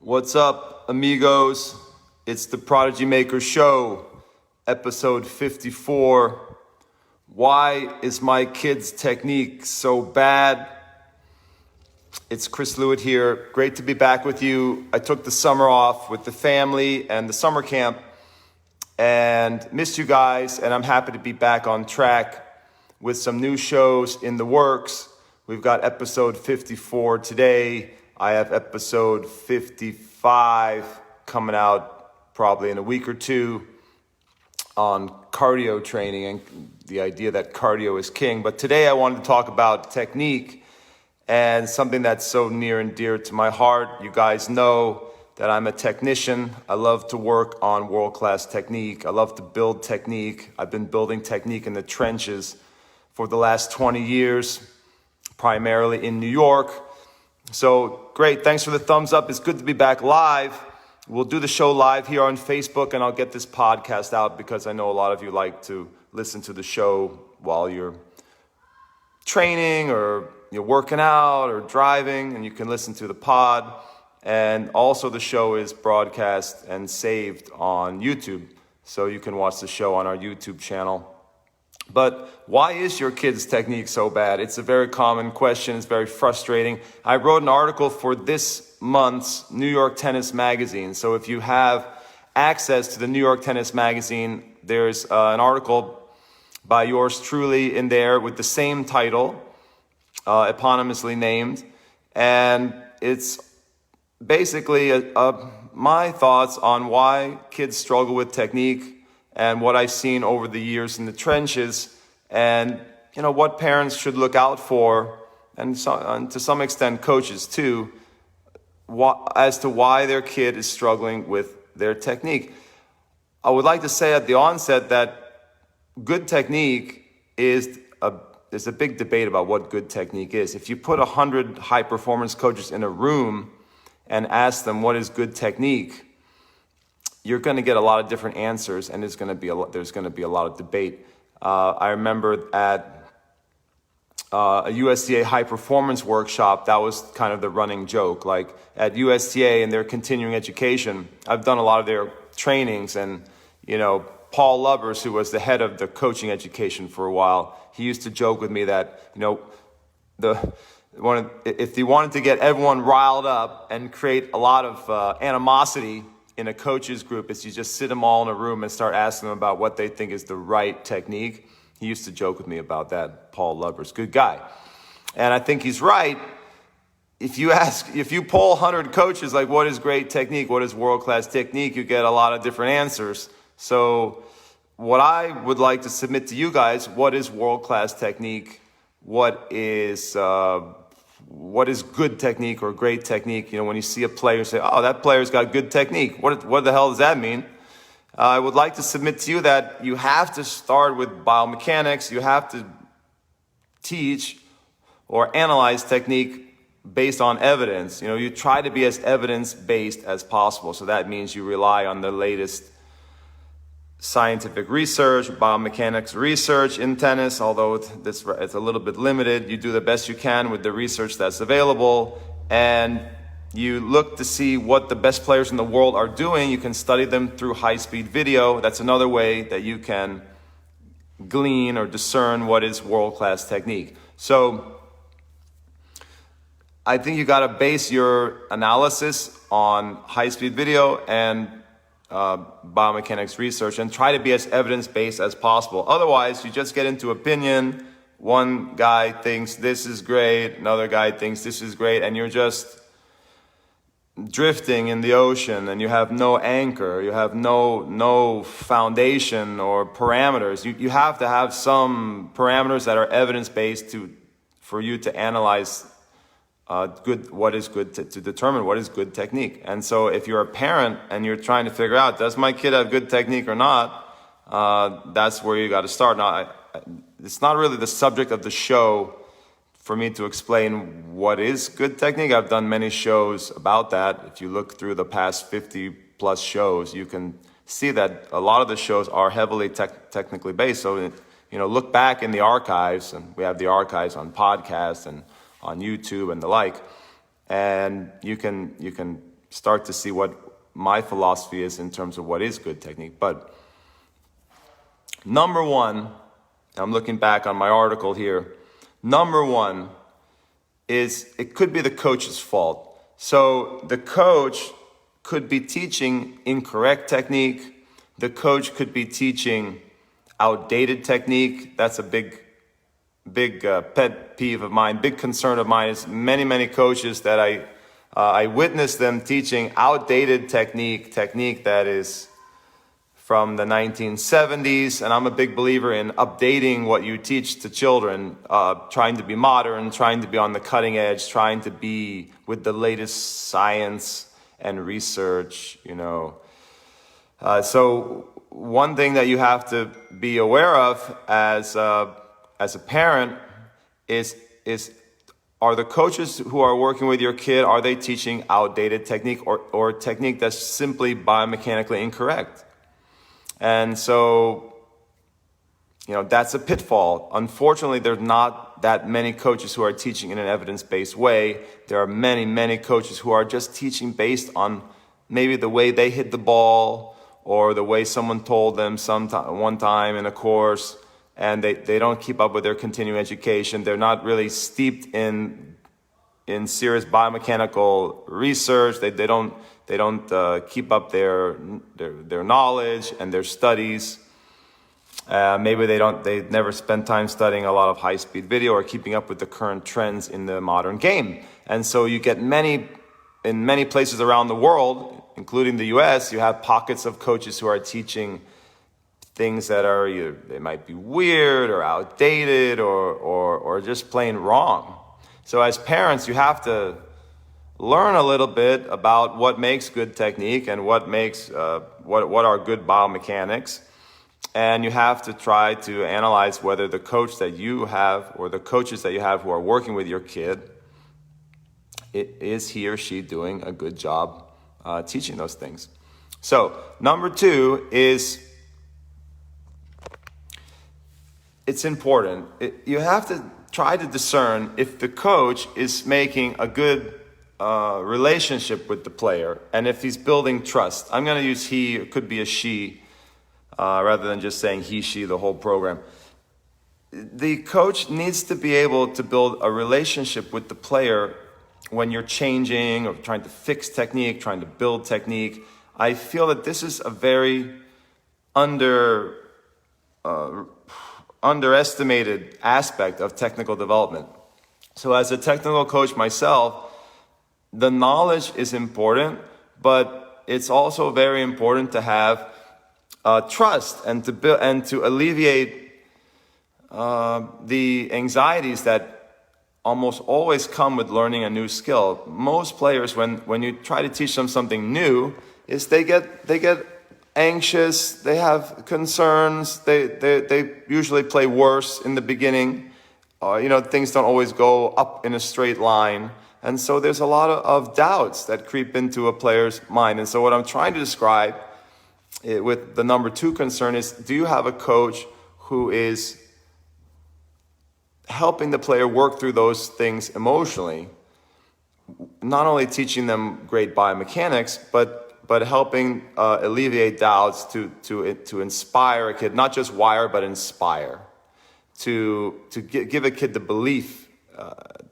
What's up, amigos? It's the Prodigy Maker Show, episode 54. Why is my kid's technique so bad? It's Chris Lewitt here. Great to be back with you. I took the summer off with the family and the summer camp and missed you guys, and I'm happy to be back on track with some new shows in the works. We've got episode 54 today. I have episode 55 coming out probably in a week or two on cardio training and the idea that cardio is king. But today I wanted to talk about technique and something that's so near and dear to my heart. You guys know that I'm a technician. I love to work on world-class technique. I love to build technique. I've been building technique in the trenches for the last 20 years, primarily in New York. So great, thanks for the thumbs up. It's good to be back live. We'll do the show live here on Facebook, and I'll get this podcast out because I know a lot of you like to listen to the show while you're training or you're working out or driving, and you can listen to the pod. And also the show is broadcast and saved on YouTube, so you can watch the show on our YouTube channel. But why is your kid's technique so bad? It's a very common question. It's very frustrating. I wrote an article for this month's New York Tennis Magazine. So if you have access to the New York Tennis Magazine, there's an article by yours truly in there with the same title, eponymously named. And it's basically my thoughts on why kids struggle with technique and what I've seen over the years in the trenches, and what parents should look out for, and to some extent coaches too, as to why their kid is struggling with their technique. I would like to say at the onset that good technique there's a big debate about what good technique is. If you put 100 high-performance coaches in a room and ask them what is good technique, you're going to get a lot of different answers, and there's going to be a lot of debate. I remember at a USTA high performance workshop, that was kind of the running joke. Like at USTA and their continuing education, I've done a lot of their trainings, and Paul Lubbers, who was the head of the coaching education for a while, he used to joke with me that if you wanted to get everyone riled up and create a lot of animosity in a coach's group, is you just sit them all in a room and start asking them about what they think is the right technique. He used to joke with me about that, Paul Lubbers, good guy. And I think he's right. If you poll 100 coaches, like what is great technique, what is world-class technique, you get a lot of different answers. So what I would like to submit to you guys, what is world-class technique? What is good technique or great technique? When you see a player, say, oh, that player's got good technique. What the hell does that mean? I would like to submit to you that you have to start with biomechanics. You have to teach or analyze technique based on evidence. You try to be as evidence-based as possible. So that means you rely on the latest scientific research, biomechanics research in tennis, although it's a little bit limited. You do the best you can with the research that's available, and you look to see what the best players in the world are doing. You can study them through high-speed video. That's another way that you can glean or discern what is world-class technique. So I think you got to base your analysis on high-speed video and biomechanics research, and try to be as evidence-based as possible. Otherwise, you just get into opinion. One guy thinks this is great, another guy thinks this is great, and you're just drifting in the ocean, and you have no anchor, you have no foundation or parameters. You have to have some parameters that are evidence-based for you to analyze to determine what is good technique. And so if you're a parent and you're trying to figure out, does my kid have good technique or not, that's where you got to start. Now, it's not really the subject of the show for me to explain what is good technique. I've done many shows about that. If you look through the past 50 plus shows, you can see that a lot of the shows are heavily technically based. So, look back in the archives, and we have the archives on podcasts and on YouTube and the like, and you can start to see what my philosophy is in terms of what is good technique. But number one, I'm looking back on my article here, number one is it could be the coach's fault. So the coach could be teaching incorrect technique. The coach could be teaching outdated technique. That's a big pet peeve of mine, big concern of mine is many coaches that I witnessed them teaching outdated technique that is from the 1970s. And I'm a big believer in updating what you teach to children, trying to be modern, trying to be on the cutting edge, trying to be with the latest science and research, So one thing that you have to be aware of as a parent is are the coaches who are working with your kid, are they teaching outdated technique or technique that's simply biomechanically incorrect? And so, that's a pitfall. Unfortunately, there's not that many coaches who are teaching in an evidence-based way. There are many coaches who are just teaching based on maybe the way they hit the ball or the way someone told them one time in a course, and they don't keep up with their continuing education. They're not really steeped in serious biomechanical research. They don't keep up their knowledge and their studies. Maybe they never spend time studying a lot of high-speed video or keeping up with the current trends in the modern game. And so you get in many places around the world, including the US, you have pockets of coaches who are teaching things that they might be weird or outdated or just plain wrong. So as parents, you have to learn a little bit about what makes good technique and what makes what are good biomechanics. And you have to try to analyze whether the coach that you have or the coaches that you have who are working with your kid, is he or she doing a good job teaching those things. So number two is, it's important. You have to try to discern if the coach is making a good relationship with the player and if he's building trust. I'm going to use he, it could be a she, rather than just saying he, she, the whole program. The coach needs to be able to build a relationship with the player when you're changing or trying to fix technique, trying to build technique. I feel that this is a very underestimated aspect of technical development. So as a technical coach myself, the knowledge is important, but it's also very important to have trust and to build and to alleviate the anxieties that almost always come with learning a new skill. Most players, when you try to teach them something new, is they get anxious, they have concerns, they usually play worse in the beginning. Things don't always go up in a straight line. And so there's a lot of doubts that creep into a player's mind. And so what I'm trying to describe with the number two concern is, do you have a coach who is helping the player work through those things emotionally, not only teaching them great biomechanics, but helping alleviate doubts to inspire a kid, not just wire, but inspire, to give a kid the belief,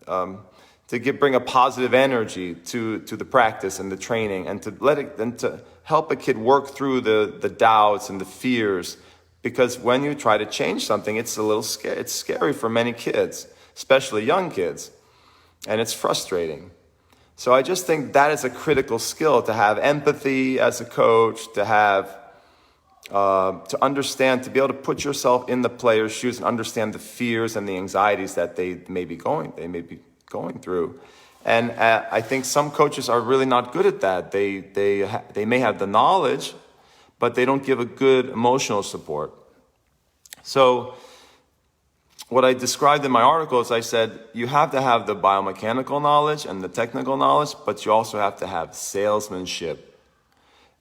bring a positive energy to the practice and the training, and to help a kid work through the doubts and the fears. Because when you try to change something, it's a little scary. It's scary for many kids, especially young kids, and it's frustrating. So I just think that is a critical skill, to have empathy as a coach, to have, to understand, to be able to put yourself in the player's shoes and understand the fears and the anxieties that they may be going through. And I think some coaches are really not good at that. They may have the knowledge, but they don't give a good emotional support. So what I described in my article is, I said, you have to have the biomechanical knowledge and the technical knowledge, but you also have to have salesmanship.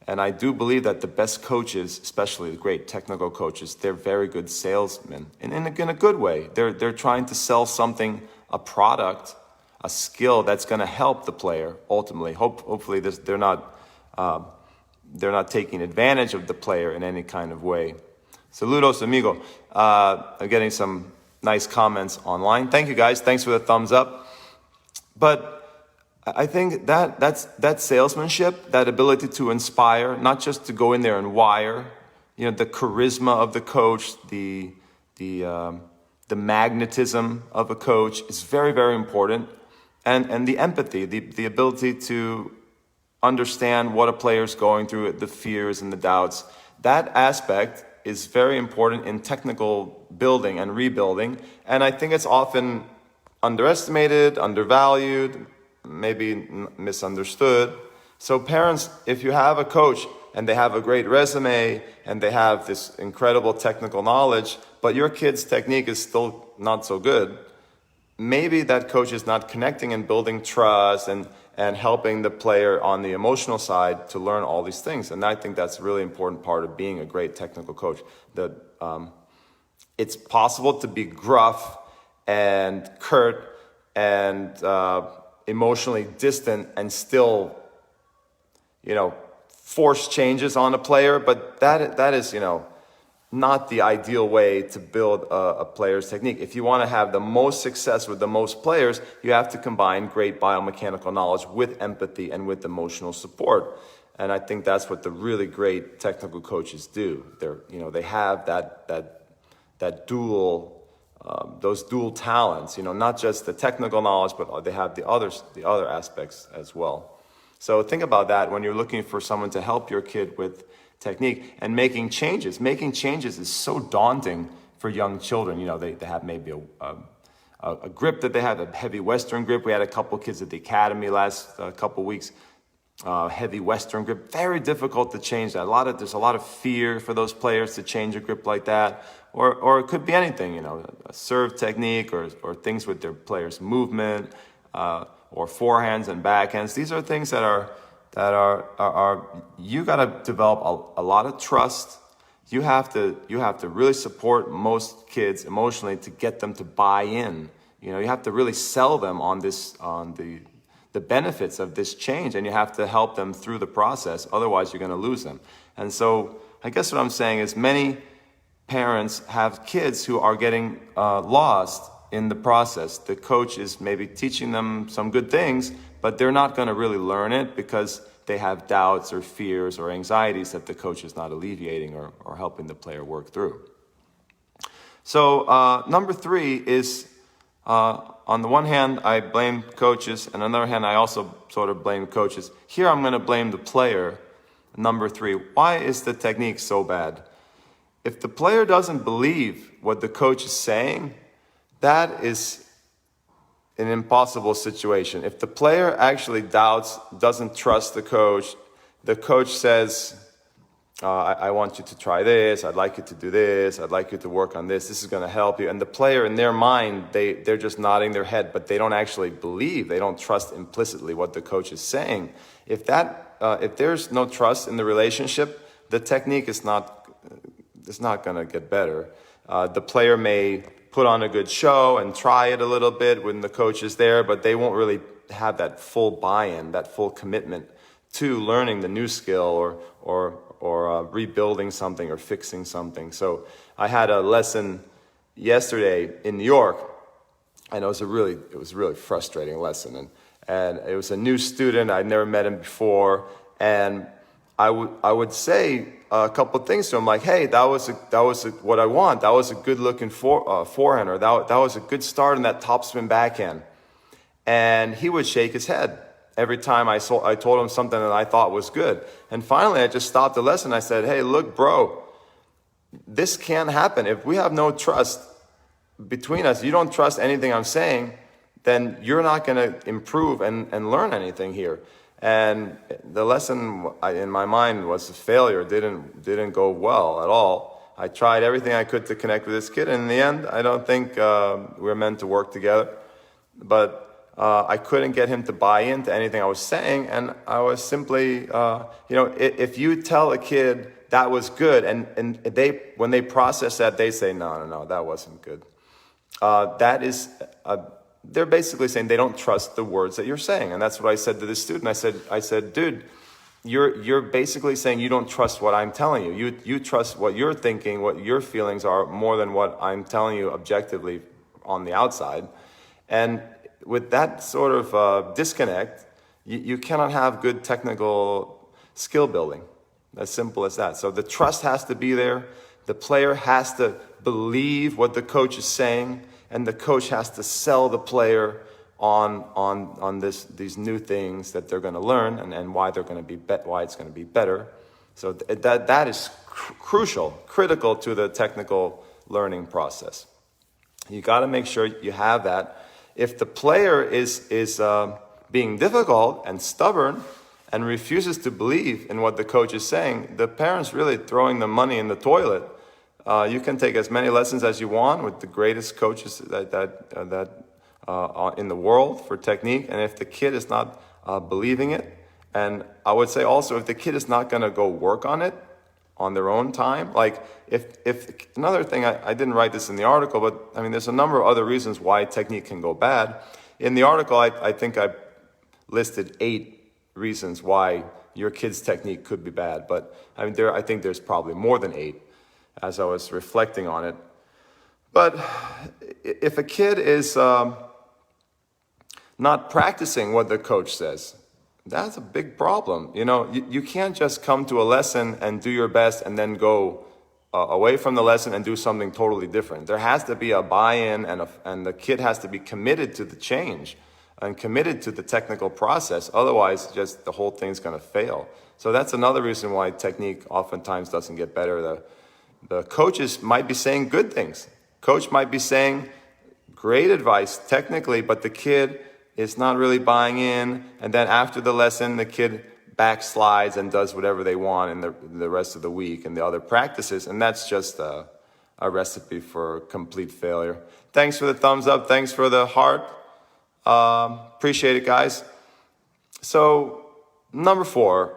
And I do believe that the best coaches, especially the great technical coaches, they're very good salesmen, and in a good way. They're trying to sell something, a product, a skill that's going to help the player ultimately. Hopefully they're not taking advantage of the player in any kind of way. Saludos, amigo. I'm getting some nice comments online. Thank you, guys. Thanks for the thumbs up. But I think that salesmanship, that ability to inspire, not just to go in there and wire, the charisma of the coach, the magnetism of a coach is very, very important. And the empathy, the ability to understand what a player's going through, the fears and the doubts. That aspect is very important in technical building and rebuilding. And I think it's often underestimated, undervalued, maybe misunderstood. So parents, if you have a coach and they have a great resume and they have this incredible technical knowledge, but your kid's technique is still not so good, maybe that coach is not connecting and building trust and helping the player on the emotional side to learn all these things. And I think that's a really important part of being a great technical coach. It's possible to be gruff and curt and emotionally distant and still, force changes on a player, but that is, not the ideal way to build a player's technique. If you want to have the most success with the most players, you have to combine great biomechanical knowledge with empathy and with emotional support. And I think that's what the really great technical coaches do. They have that dual, those dual talents. Not just the technical knowledge, but they have the other aspects as well. So think about that when you're looking for someone to help your kid with technique and making changes. Making changes is so daunting for young children. They have maybe a grip that they have, a heavy Western grip. We had a couple kids at the academy last couple weeks, heavy Western grip. Very difficult to change that. There's a lot of fear for those players to change a grip like that. Or it could be anything, a serve technique or things with their players' movement, or forehands and backhands. These are things that are you got to develop a lot of trust. You have to really support most kids emotionally to get them to buy in. You have to really sell them on the benefits of this change, and you have to help them through the process. Otherwise, you're going to lose them. And so I guess what I'm saying is many parents have kids who are getting lost in the process. The coach is maybe teaching them some good things, but they're not going to really learn it because they have doubts or fears or anxieties that the coach is not alleviating or helping the player work through. So number 3 is, on the one hand, I blame coaches, and on the other hand, I also sort of blame coaches. Here I'm going to blame the player. Number 3, why is the technique so bad? If the player doesn't believe what the coach is saying, that is an impossible situation. If the player actually doubts, doesn't trust the coach says, I want you to try this, I'd like you to do this, I'd like you to work on this is going to help you. And the player, in their mind, they're just nodding their head, but they don't actually believe, they don't trust implicitly what the coach is saying. If there's no trust in the relationship, the technique is not going to get better. The player may put on a good show and try it a little bit when the coach is there, but they won't really have that full buy-in, that full commitment to learning the new skill or rebuilding something or fixing something. So I had a lesson yesterday in New York, and it was a really frustrating lesson. And it was a new student. I'd never met him before, and I would say a couple of things to him, like, hey, that was what I want. That was a good looking forehand, or that was a good start in that topspin backhand. And he would shake his head every time I told him something that I thought was good. And finally, I just stopped the lesson. I said, hey, look, bro, this can't happen. If we have no trust between us, you don't trust anything I'm saying, then you're not going to improve and learn anything here. And the lesson in my mind was a failure. Didn't go well at all. I tried everything I could to connect with this kid, and in the end, I don't think we were meant to work together. But I couldn't get him to buy into anything I was saying, and I was simply, if you tell a kid that was good, and when they process that, they say, no, that wasn't good. That is they're basically saying they don't trust the words that you're saying. And that's what I said to this student. I said, dude, you're basically saying you don't trust what I'm telling you. You trust what you're thinking, what your feelings are, more than what I'm telling you objectively on the outside. And with that sort of disconnect, you cannot have good technical skill building. As simple as that. So the trust has to be there. The player has to believe what the coach is saying, and the coach has to sell the player on these new things that they're going to learn, and why they're going to be why it's going to be better. So that is critical to the technical learning process. You got to make sure you have that. If the player is being difficult and stubborn and refuses to believe in what the coach is saying, the parent's really throwing the money in the toilet. You can take as many lessons as you want with the greatest coaches that in the world for technique, and if the kid is not believing it, and I would say also if the kid is not going to go work on it on their own time, like if another thing, I didn't write this in the article, but I mean there's a number of other reasons why technique can go bad. In the article, I think I listed 8 reasons why your kid's technique could be bad, but I mean I think there's probably more than 8 as I was reflecting on it. But if a kid is not practicing what the coach says, that's a big problem. You can't just come to a lesson and do your best and then go away from the lesson and do something totally different. There has to be a buy-in, and the kid has to be committed to the change and committed to the technical process. Otherwise, just the whole thing's going to fail. So that's another reason why technique oftentimes doesn't get better. The coaches might be saying good things. Coach might be saying great advice technically, but the kid is not really buying in. And then after the lesson, the kid backslides and does whatever they want in the rest of the week and the other practices. And that's just a recipe for complete failure. Thanks for the thumbs up. Thanks for the heart. Appreciate it, guys. So number 4,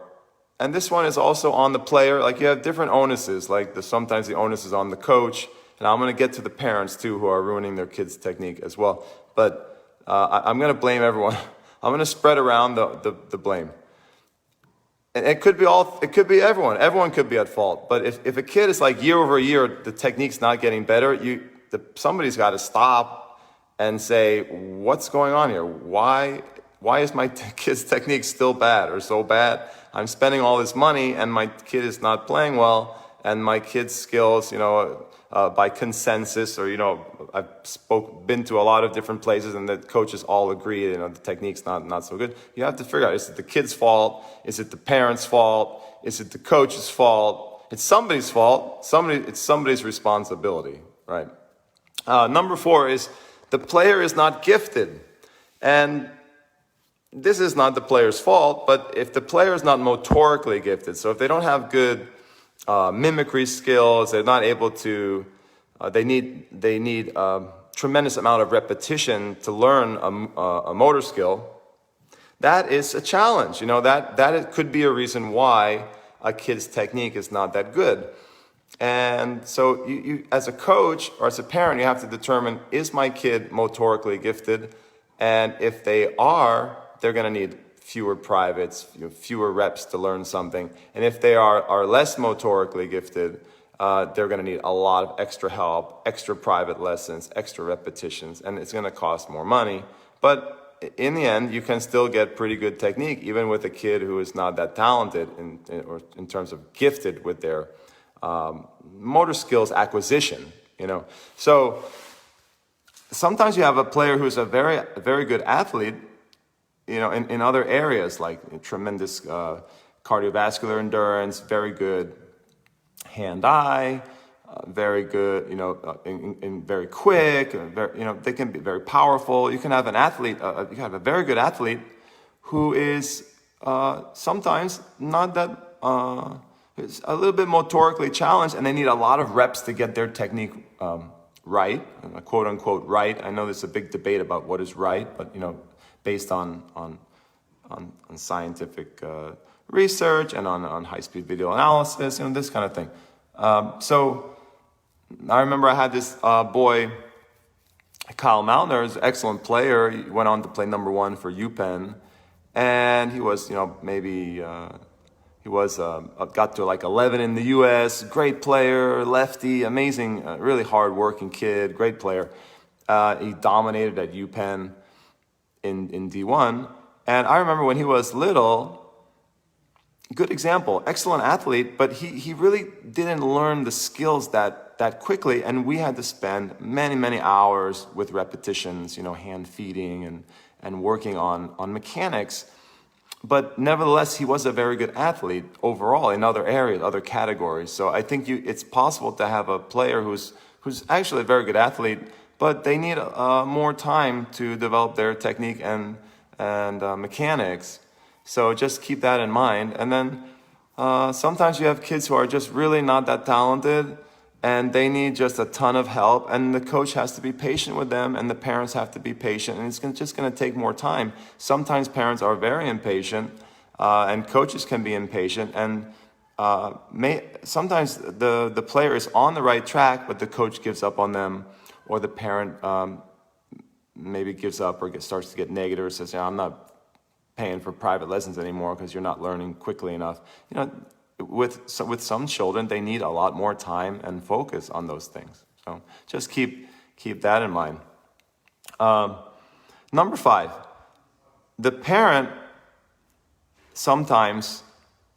and this one is also on the player. Like you have different onuses. Like sometimes the onus is on the coach. And I'm going to get to the parents too who are ruining their kids' technique as well. But I'm going to blame everyone. I'm going to spread around the blame. And it could be everyone. Everyone could be at fault. But if a kid is like year over year, the technique's not getting better, somebody's got to stop and say, what's going on here? Why is my kid's technique still bad or so bad? I'm spending all this money and my kid is not playing well, and my kid's skills, by consensus, or I've been to a lot of different places and the coaches all agree, the technique's not so good. You have to figure out, is it the kid's fault? Is it the parent's fault? Is it the coach's fault? It's somebody's fault. It's somebody's responsibility, right? Number 4 is the player is not gifted. And this is not the player's fault, but if the player is not motorically gifted, so if they don't have good mimicry skills, they're not able to, they need a tremendous amount of repetition to learn a motor skill, that is a challenge. That could be a reason why a kid's technique is not that good. And so you as a coach or as a parent, you have to determine, is my kid motorically gifted? And if they are, they're going to need fewer privates, fewer reps to learn something. And if they are less motorically gifted, they're going to need a lot of extra help, extra private lessons, extra repetitions, and it's going to cost more money. But in the end, you can still get pretty good technique, even with a kid who is not that talented in terms of gifted with their motor skills acquisition. So sometimes you have a player who's a very good athlete, in other areas, like tremendous cardiovascular endurance, very good hand-eye, very good, in very quick, they can be very powerful. You can have an athlete, you can have a very good athlete who is sometimes not that, is a little bit motorically challenged, and they need a lot of reps to get their technique right, quote unquote right. I know there's a big debate about what is right, but based on scientific research and on high-speed video analysis, this kind of thing. So I remember I had this boy Kyle Malner is an excellent player. He went on to play #1 for UPenn, and he was, got to like 11 in the U.S. Great player, lefty, amazing, really hard-working kid, great player. He dominated at UPenn in D1, and I remember when he was little. Good example, excellent athlete, but he really didn't learn the skills that quickly, and we had to spend many hours with repetitions, hand feeding and working on mechanics. But nevertheless, he was a very good athlete overall in other areas, other categories. So I think it's possible to have a player who's actually a very good athlete, but they need more time to develop their technique and mechanics. So just keep that in mind. And then sometimes you have kids who are just really not that talented, and they need just a ton of help, and the coach has to be patient with them, and the parents have to be patient, and it's just going to take more time. Sometimes parents are very impatient, and coaches can be impatient, and sometimes the player is on the right track, but the coach gives up on them, or the parent maybe gives up or starts to get negative or says, I'm not paying for private lessons anymore because you're not learning quickly enough. With some children, they need a lot more time and focus on those things. So just keep that in mind. Number 5, the parent sometimes,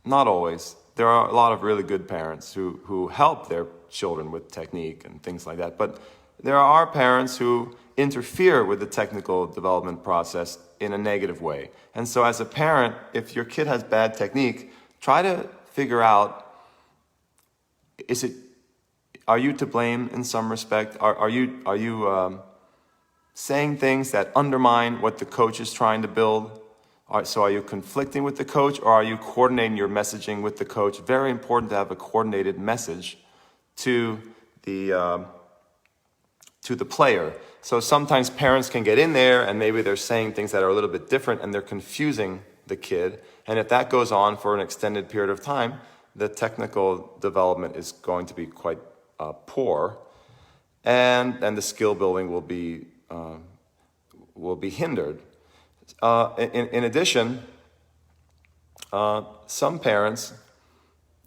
not always, there are a lot of really good parents who help their children with technique and things like that. But there are parents who interfere with the technical development process in a negative way. And so as a parent, if your kid has bad technique, try to figure out, are you to blame in some respect? Are you saying things that undermine what the coach is trying to build? So are you conflicting with the coach, or are you coordinating your messaging with the coach? Very important to have a coordinated message to the player. So sometimes parents can get in there and maybe they're saying things that are a little bit different and they're confusing the kid. And if that goes on for an extended period of time, the technical development is going to be quite poor, and the skill building will be hindered. In addition, some parents,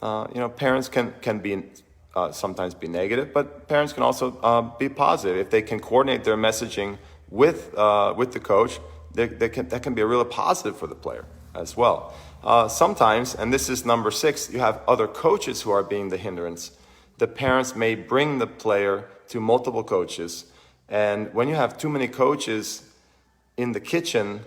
parents can be sometimes be negative, but parents can also be positive. If they can coordinate their messaging with the coach, that can be a real positive for the player as well. Sometimes, and this is number 6, you have other coaches who are being the hindrance. The parents may bring the player to multiple coaches, and when you have too many coaches in the kitchen,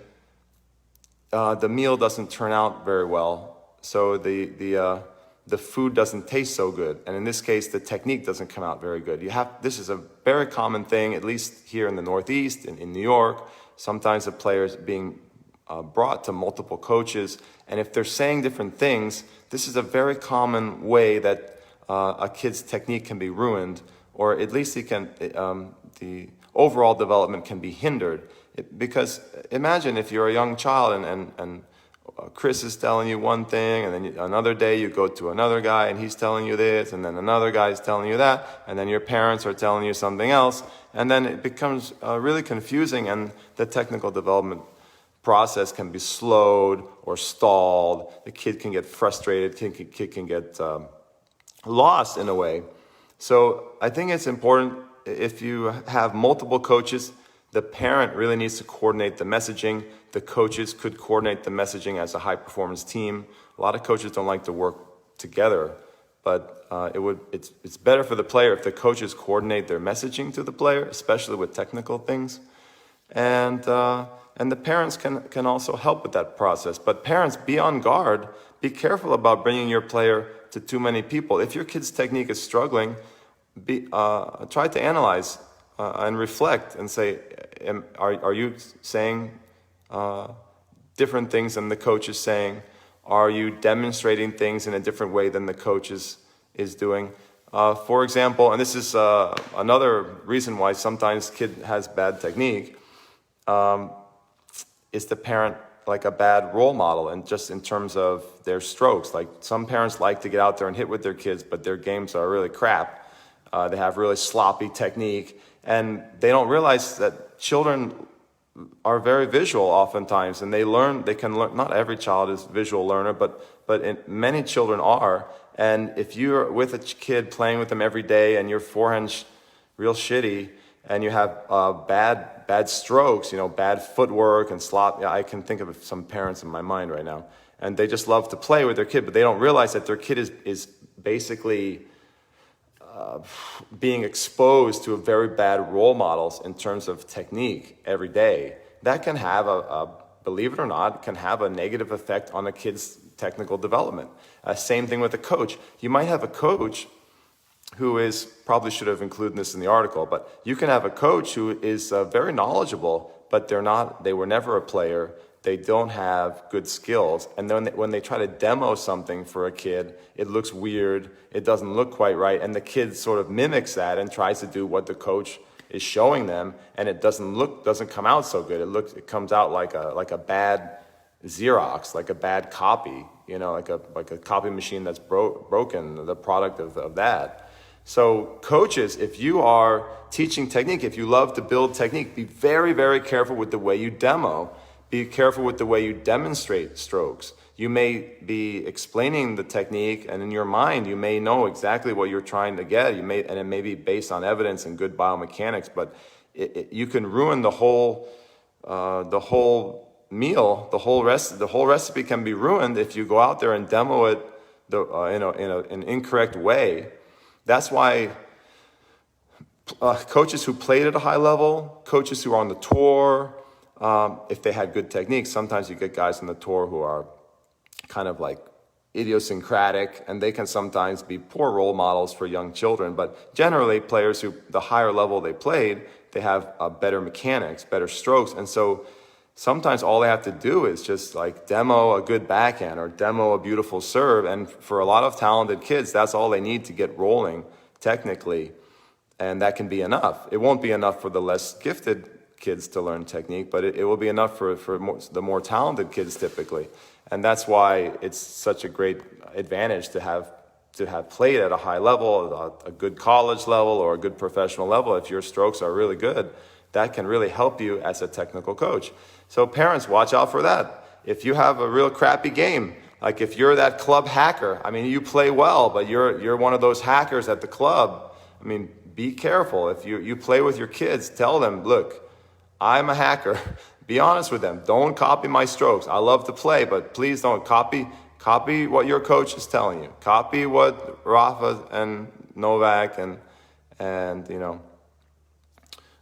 the meal doesn't turn out very well. So the food doesn't taste so good, and in this case, the technique doesn't come out very good. This is a very common thing, at least here in the Northeast, in New York. Sometimes the players being brought to multiple coaches, and if they're saying different things, this is a very common way that a kid's technique can be ruined, or at least the overall development can be hindered. Because imagine if you're a young child and Chris is telling you one thing, and then another day you go to another guy and he's telling you this, and then another guy is telling you that, and then your parents are telling you something else, and then it becomes really confusing, and the technical development process can be slowed or stalled. The kid can get frustrated, kid can get lost in a way. So I think it's important, if you have multiple coaches, the parent really needs to coordinate the messaging. The coaches could coordinate the messaging as a high-performance team. A lot of coaches don't like to work together, but it's better for the player if the coaches coordinate their messaging to the player, especially with technical things. And the parents can also help with that process. But parents, be on guard. Be careful about bringing your player to too many people. If your kid's technique is struggling, try to analyze and reflect and say, are you saying different things than the coach is saying? Are you demonstrating things in a different way than the coach is doing? For example, and this is another reason why sometimes kid has bad technique, is the parent like a bad role model, and just in terms of their strokes. Like some parents like to get out there and hit with their kids, but their games are really crap. They have really sloppy technique, and they don't realize that children are very visual oftentimes, and they can learn. Not every child is a visual learner, but many children are. And if you're with a kid playing with them every day and your forehand's real shitty, and you have bad strokes, bad footwork and slop. Yeah, I can think of some parents in my mind right now, and they just love to play with their kid, but they don't realize that their kid is basically being exposed to very bad role models in terms of technique every day. That can have believe it or not, can have a negative effect on a kid's technical development. Same thing with a coach. You might have a coach who is, probably should have included this in the article, but you can have a coach who is very knowledgeable, but they were never a player. They don't have good skills. And then when they try to demo something for a kid, it looks weird. It doesn't look quite right. And the kid sort of mimics that and tries to do what the coach is showing them. And it doesn't come out so good. It comes out like a bad Xerox, like a bad copy, like a copy machine that's broken, the product of that. So coaches, if you are teaching technique, if you love to build technique, be very, very careful with the way you demo. Be careful with the way you demonstrate strokes. You may be explaining the technique, and in your mind, you may know exactly what you're trying to get. And it may be based on evidence and good biomechanics, but you can ruin the whole meal. The whole recipe can be ruined if you go out there and demo it in an incorrect way. That's why coaches who played at a high level, coaches who are on the tour, if they had good techniques, sometimes you get guys on the tour who are kind of like idiosyncratic, and they can sometimes be poor role models for young children. But generally, players who, the higher level they played, they have better mechanics, better strokes. And so sometimes all they have to do is just like demo a good backhand or demo a beautiful serve. And for a lot of talented kids, that's all they need to get rolling technically. And that can be enough. It won't be enough for the less gifted kids to learn technique, but it will be enough for the more talented kids typically. And that's why it's such a great advantage to have played at a high level, a good college level or a good professional level. If your strokes are really good, that can really help you as a technical coach. So parents, watch out for that. If you have a real crappy game, like if you're that club hacker, you play well, but you're one of those hackers at the club, be careful. If you play with your kids, tell them, look, I'm a hacker. Be honest with them. Don't copy my strokes. I love to play, but please don't copy what your coach is telling you. Copy what Rafa and Novak and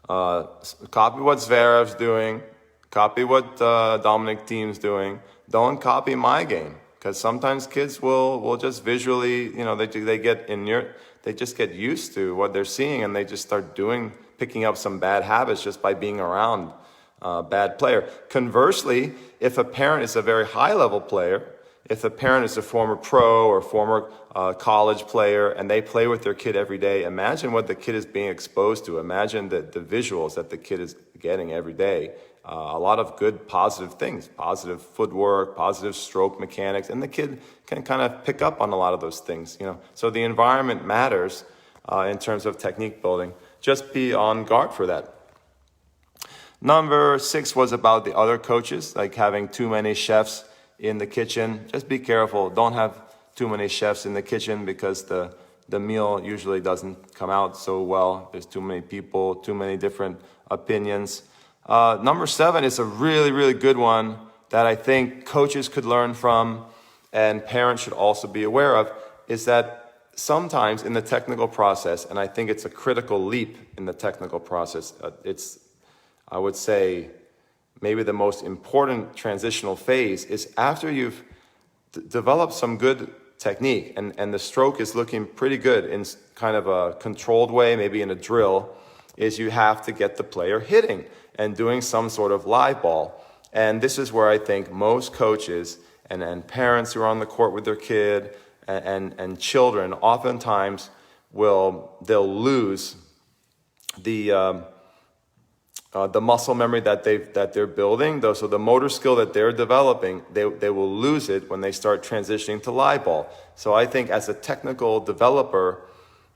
copy what Zverev's doing. Copy what Dominic Thiem's doing. Don't copy my game, because sometimes kids will just visually, they just get used to what they're seeing, and they just start picking up some bad habits just by being around a bad player. Conversely, if a parent is a very high-level player, if a parent is a former pro or former college player, and they play with their kid every day, imagine what the kid is being exposed to. Imagine the visuals that the kid is getting every day. A lot of good positive things, positive footwork, positive stroke mechanics, and the kid can kind of pick up on a lot of those things. So the environment matters in terms of technique building. Just be on guard for that. Number 6 was about the other coaches, like having too many chefs in the kitchen. Just be careful. Don't have too many chefs in the kitchen, because the meal usually doesn't come out so well. There's too many people, too many different opinions. Number 7 is a really, really good one that I think coaches could learn from, and parents should also be aware of, is that sometimes in the technical process, and I think it's a critical leap in the technical process, I would say, maybe the most important transitional phase is after you've developed some good technique and the stroke is looking pretty good in kind of a controlled way, maybe in a drill, is you have to get the player hitting and doing some sort of live ball. And this is where I think most coaches and parents who are on the court with their kid and children oftentimes they'll lose the muscle memory that they're building, though. So the motor skill that they're developing, they will lose it when they start transitioning to live ball. So I think as a technical developer,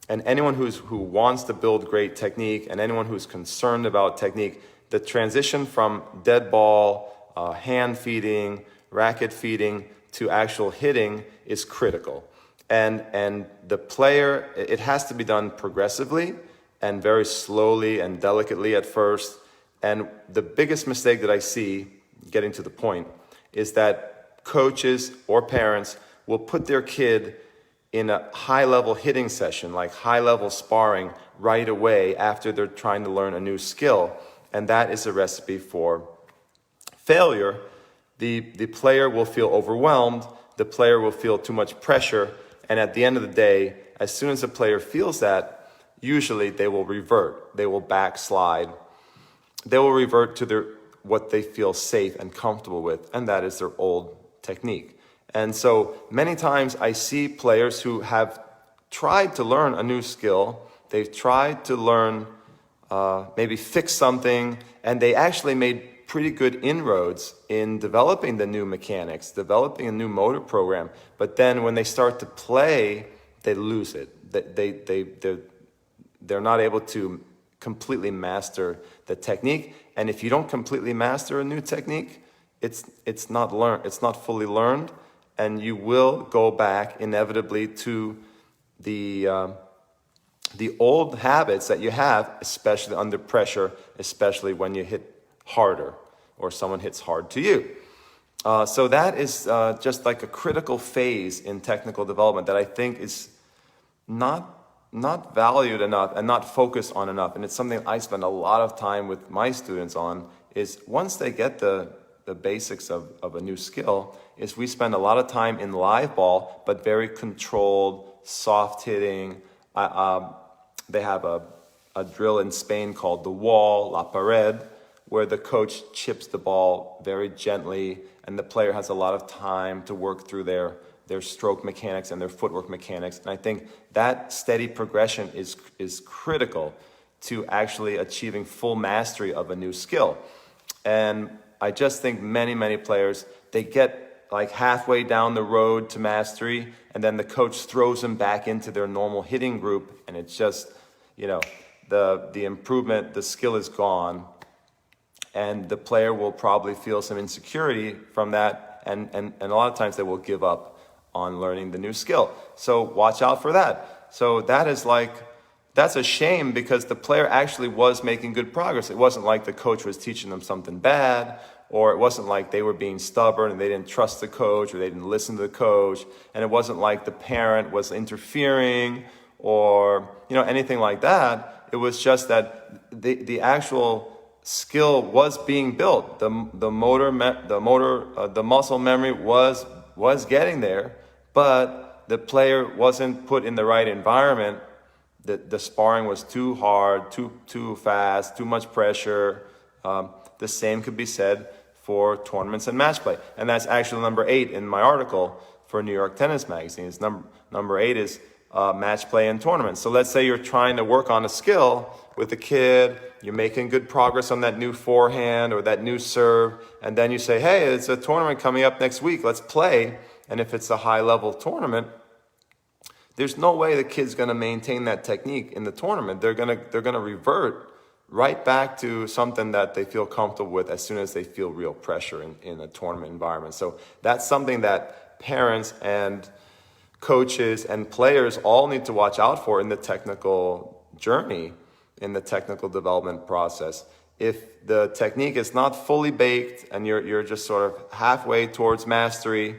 And anyone who wants to build great technique, and anyone who's concerned about technique, the transition from dead ball, hand feeding, racket feeding to actual hitting is critical. And the player, it has to be done progressively and very slowly and delicately at first. And the biggest mistake that I see, getting to the point, is that coaches or parents will put their kid in a high-level hitting session, like high-level sparring, right away after they're trying to learn a new skill. And that is a recipe for failure. The player will feel overwhelmed, the player will feel too much pressure, and at the end of the day, as soon as the player feels that, usually they will revert, they will backslide, they will revert to what they feel safe and comfortable with, and that is their old technique. And so many times I see players who have tried to learn a new skill, they've tried to learn, maybe fix something, and they actually made pretty good inroads in developing the new mechanics, developing a new motor program. But then when they start to play, they lose it. They're not able to completely master the technique. And if you don't completely master a new technique, it's not fully learned, and you will go back inevitably to the old habits that you have, especially under pressure, especially when you hit harder or someone hits hard to you. So that is just like a critical phase in technical development that I think is not valued enough and not focused on enough. And it's something I spend a lot of time with my students on, is once they get the basics of a new skill, is we spend a lot of time in live ball, but very controlled, soft hitting. They have a drill in Spain called the wall, la pared, where the coach chips the ball very gently, and the player has a lot of time to work through their stroke mechanics and their footwork mechanics. And I think that steady progression is critical to actually achieving full mastery of a new skill. And I just think many players, they get like halfway down the road to mastery, and then the coach throws them back into their normal hitting group, and it's just, the improvement, the skill is gone, and the player will probably feel some insecurity from that, and a lot of times they will give up on learning the new skill. So watch out for that. So that's a shame, because the player actually was making good progress. It wasn't like the coach was teaching them something bad, or it wasn't like they were being stubborn and they didn't trust the coach, or they didn't listen to the coach, and it wasn't like the parent was interfering or anything like that. It was just that the actual skill was being built. The muscle memory was getting there, but the player wasn't put in the right environment. The sparring was too hard, too fast, too much pressure. The same could be said for tournaments and match play. And that's actually number 8 in my article for New York Tennis Magazine. It's number 8 is match play and tournaments. So let's say you're trying to work on a skill with a kid, you're making good progress on that new forehand or that new serve, and then you say, hey, it's a tournament coming up next week, let's play. And if it's a high-level tournament, there's no way the kid's going to maintain that technique in the tournament. They're going to revert right back to something that they feel comfortable with as soon as they feel real pressure in a tournament environment. So that's something that parents and coaches and players all need to watch out for in the technical journey, in the technical development process. If the technique is not fully baked and you're just sort of halfway towards mastery,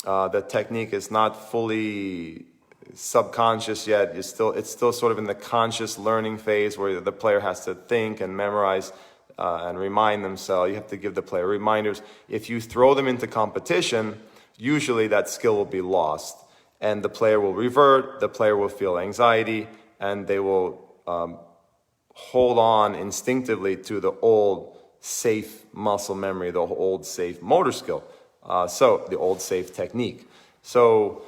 the technique is not fully subconscious yet, it's still sort of in the conscious learning phase where the player has to think and memorize and remind themselves. You have to give the player reminders. If you throw them into competition, usually that skill will be lost, and the player will revert, the player will feel anxiety, and they will hold on instinctively to the old safe muscle memory, the old safe motor skill, so the old safe technique. So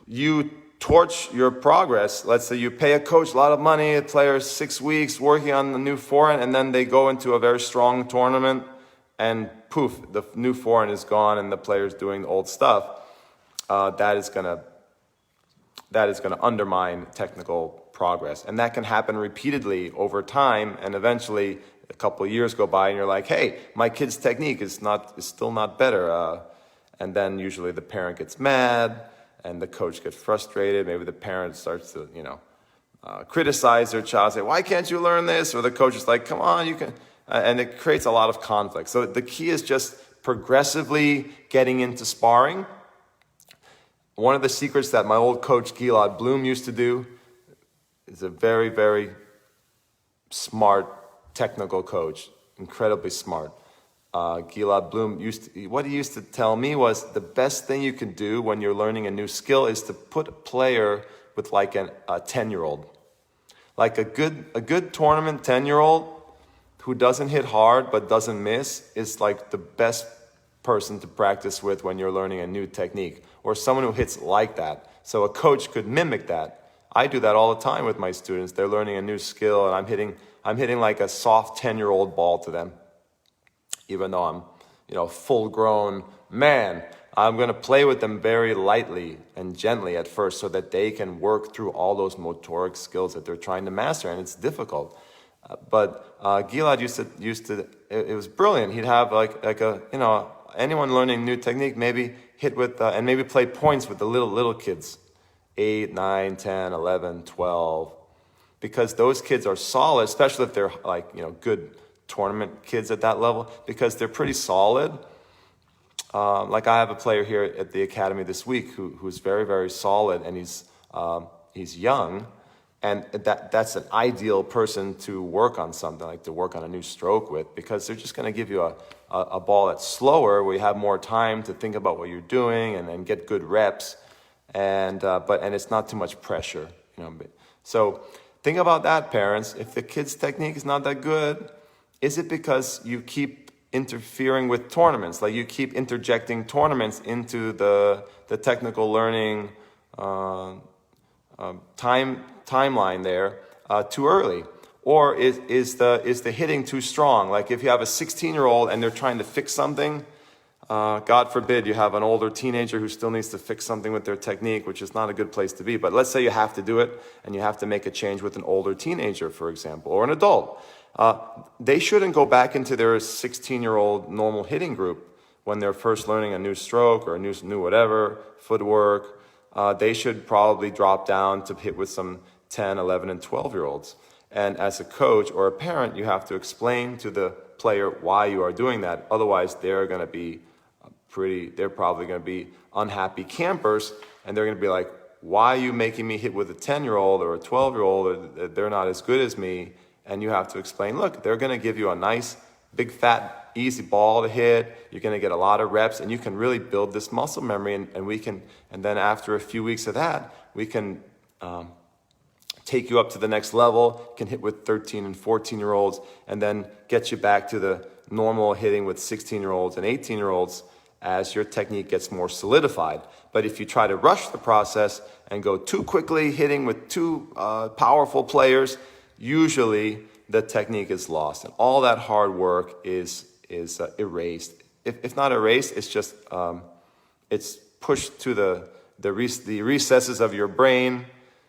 you torch your progress. Let's say you pay a coach a lot of money, a player 6 weeks working on the new forehand, and then they go into a very strong tournament, and poof, the new forehand is gone and the player's doing the old stuff. That is going to that is going to undermine technical progress. And that can happen repeatedly over time, and eventually a couple of years go by and you're like, hey, my kid's technique is still not better. And then usually the parent gets mad and the coach gets frustrated. Maybe the parent starts to, criticize their child, say, why can't you learn this? Or the coach is like, come on, you can. And it creates a lot of conflict. So the key is just progressively getting into sparring. One of the secrets that my old coach Gilad Bloom used to do is a very, very smart technical coach, incredibly smart. Gilad Bloom what he used to tell me was the best thing you can do when you're learning a new skill is to put a player with like a 10-year-old. Like a good tournament 10-year-old who doesn't hit hard but doesn't miss is like the best person to practice with when you're learning a new technique, or someone who hits like that. So a coach could mimic that. I do that all the time with my students. They're learning a new skill and I'm hitting like a soft 10-year-old ball to them. Even though I'm, full-grown man, I'm going to play with them very lightly and gently at first so that they can work through all those motoric skills that they're trying to master, and it's difficult. But Gilad used to, it was brilliant. He'd have anyone learning new technique, maybe hit with, and maybe play points with the little kids, 8, 9, 10, 11, 12, because those kids are solid, especially if they're good tournament kids at that level, because they're pretty solid. Like I have a player here at the academy this week who's very, very solid, and he's young, and that's an ideal person to work on something, like to work on a new stroke with, because they're just going to give you a ball that's slower, where you have more time to think about what you're doing and get good reps, and it's not too much pressure, So think about that, parents. If the kid's technique is not that good, is it because you keep interfering with tournaments, like you keep interjecting tournaments into the technical learning timeline there too early? Or is the hitting too strong? Like if you have a 16-year-old and they're trying to fix something, God forbid you have an older teenager who still needs to fix something with their technique, which is not a good place to be. But let's say you have to do it and you have to make a change with an older teenager, for example, or an adult. They shouldn't go back into their 16-year-old normal hitting group when they're first learning a new stroke or a new whatever, footwork. They should probably drop down to hit with some 10, 11, and 12-year-olds. And as a coach or a parent, you have to explain to the player why you are doing that. Otherwise, they're probably going to be unhappy campers, and they're going to be like, why are you making me hit with a 10-year-old or a 12-year-old? Or they're not as good as me. And you have to explain, look, they're going to give you a nice, big, fat, easy ball to hit. You're going to get a lot of reps, and you can really build this muscle memory. And then after a few weeks of that, we can take you up to the next level, can hit with 13 and 14-year-olds, and then get you back to the normal hitting with 16-year-olds and 18-year-olds as your technique gets more solidified. But if you try to rush the process and go too quickly hitting with too powerful players, usually the technique is lost, and all that hard work is erased. If not erased, it's just it's pushed to the recesses of your brain.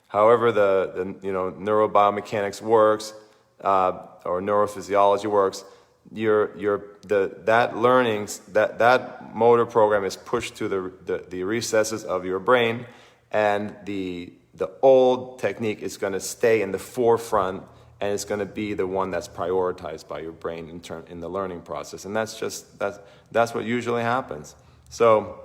However, the neurobiomechanics works or neurophysiology works. That motor program is pushed to the recesses of your brain, and the old technique is going to stay in the forefront, and it's going to be the one that's prioritized by your brain in the learning process. And that's what usually happens. So,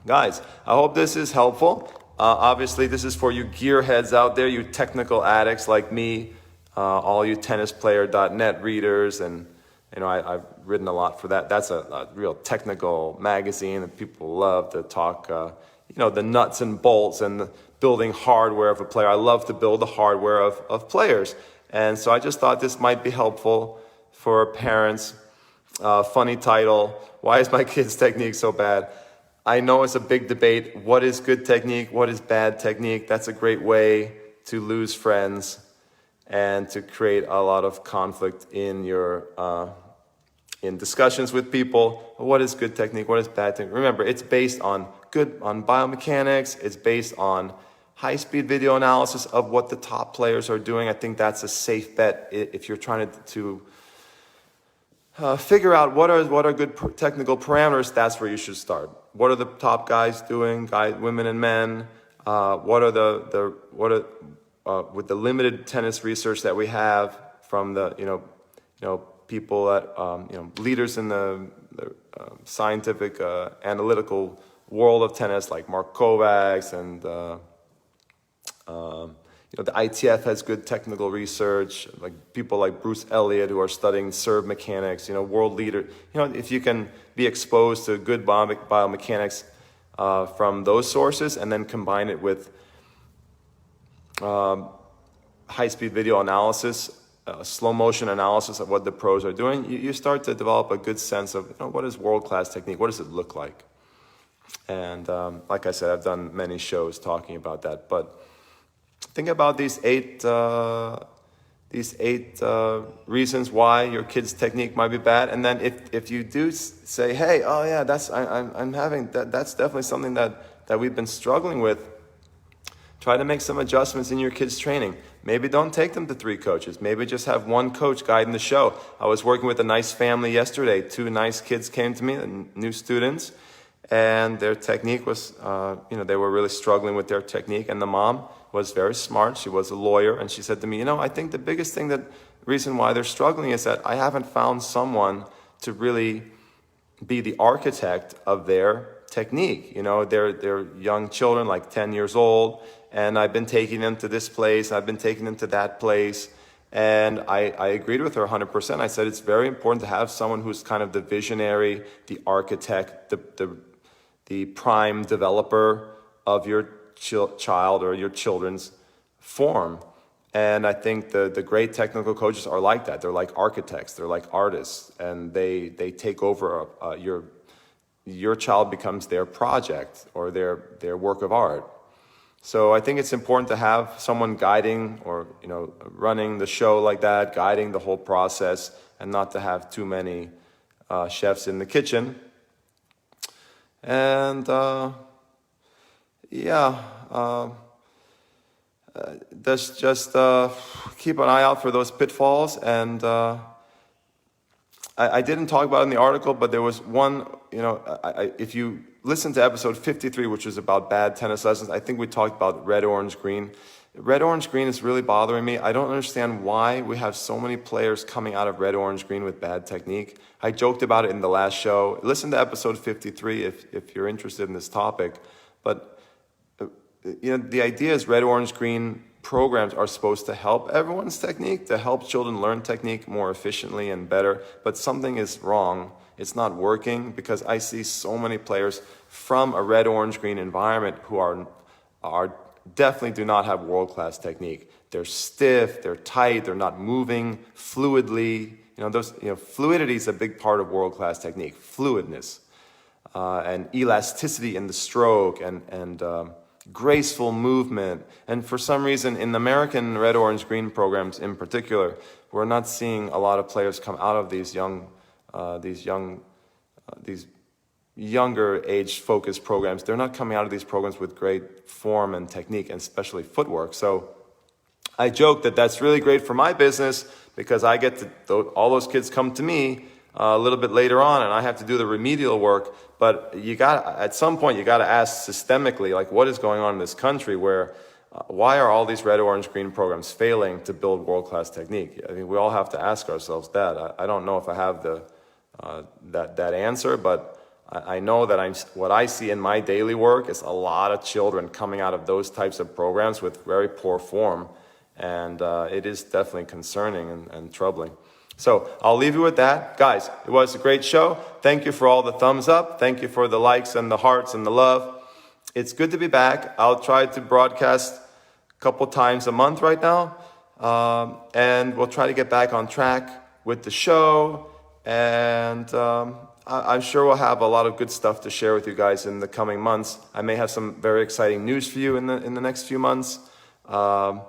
guys, I hope this is helpful. Obviously, this is for you gearheads out there, you technical addicts like me, all you tennisplayer.net readers, and I've written a lot for that. That's a real technical magazine that people love to talk, the nuts and bolts and the building hardware of a player. I love to build the hardware of players. And so I just thought this might be helpful for parents. Funny title, why is my kid's technique so bad? I know it's a big debate. What is good technique? What is bad technique? That's a great way to lose friends and to create a lot of conflict in your in discussions with people. What is good technique? What is bad technique? Remember, it's based on biomechanics. It's based on high-speed video analysis of what the top players are doing. I think that's a safe bet if you're trying to figure out what are good technical parameters. That's where you should start. What are the top guys doing? Women and men. What are with the limited tennis research that we have from the people that leaders in the scientific analytical world of tennis, like Mark Kovacs, and the ITF has good technical research, like people like Bruce Elliott who are studying serve mechanics, world leader. If you can be exposed to good biomechanics from those sources and then combine it with high-speed video analysis, slow motion analysis of what the pros are doing, you start to develop a good sense of what is world-class technique, what does it look like? And like I said, I've done many shows talking about that, but think about these eight reasons why your kid's technique might be bad, and then if you do say, hey, oh yeah, I'm having that's definitely something that we've been struggling with. Try to make some adjustments in your kids' training. Maybe don't take them to 3 coaches. Maybe just have one coach guiding the show. I was working with a nice family yesterday. 2 nice kids came to me, new students, and their technique was, they were really struggling with their technique. And the mom was very smart. She was a lawyer, and she said to me, I think the biggest reason why they're struggling is that I haven't found someone to really be the architect of their technique. They're young children, like 10 years old, and I've been taking them to this place, I've been taking them to that place, and I agreed with her 100%. I said it's very important to have someone who's kind of the visionary, the architect, the prime developer of your child or your children's form. And I think the great technical coaches are like that. They're like architects, they're like artists, and they take over your child becomes their project or their work of art. So I think it's important to have someone guiding or running the show like that, guiding the whole process, and not to have too many chefs in the kitchen. And just keep an eye out for those pitfalls. And I didn't talk about it in the article, but there was one, if you listen to episode 53, which is about bad tennis lessons, I think we talked about red, orange, green. Red, orange, green is really bothering me. I don't understand why we have so many players coming out of red, orange, green with bad technique. I joked about it in the last show. Listen to episode 53 if you're interested in this topic. But, the idea is red, orange, green programs are supposed to help everyone's technique, to help children learn technique more efficiently and better, but something is wrong. It's not working, because I see so many players from a red, orange, green environment who are definitely do not have world-class technique. They're stiff, they're tight, they're not moving fluidly. Fluidity is a big part of world-class technique, fluidness, and elasticity in the stroke, and graceful movement. And for some reason, in the American red, orange, green programs in particular, we're not seeing a lot of players come out of these younger age focused programs. They're not coming out of these programs with great form and technique, and especially footwork. So I joke that that's really great for my business, because I get to, all those kids come to me a little bit later on, and I have to do the remedial work. But at some point, you got to ask systemically, like, what is going on in this country where, why are all these red, orange, green programs failing to build world-class technique? I mean, we all have to ask ourselves that. I don't know if I have that answer, but I know that what I see in my daily work is a lot of children coming out of those types of programs with very poor form, and it is definitely concerning and troubling. So I'll leave you with that. Guys, it was a great show. Thank you for all the thumbs up. Thank you for the likes and the hearts and the love. It's good to be back. I'll try to broadcast a couple times a month right now, and we'll try to get back on track with the show. And I'm sure we'll have a lot of good stuff to share with you guys in the coming months. I may have some very exciting news for you in the next few months. I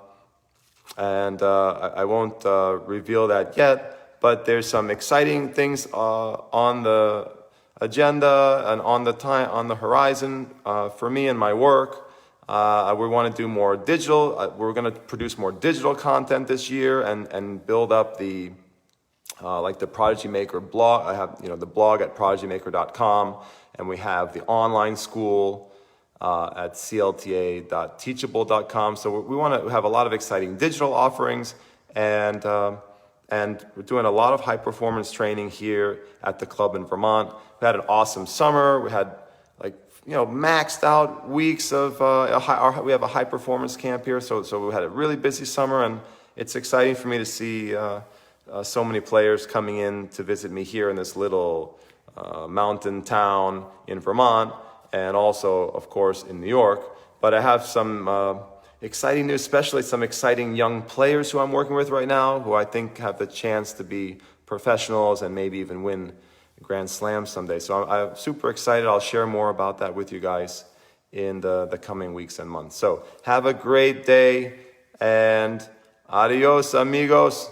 won't reveal that yet, but there's some exciting things on the agenda and on the horizon for me and my work. We want to do more digital. We're going to produce more digital content this year and build up the like the Prodigy Maker blog. I have the blog at prodigymaker.com, and we have the online school at clta.teachable.com. So we want to have a lot of exciting digital offerings, and we're doing a lot of high performance training here at the club in Vermont. We had an awesome summer. We had maxed out weeks of we have a high performance camp here, so we had a really busy summer, and it's exciting for me to see so many players coming in to visit me here in this little mountain town in Vermont, and also of course in New York. But I have some exciting news, especially some exciting young players who I'm working with right now, who I think have the chance to be professionals and maybe even win Grand Slam someday. So I'm super excited. I'll share more about that with you guys in the coming weeks and months. So have a great day, and adios, amigos.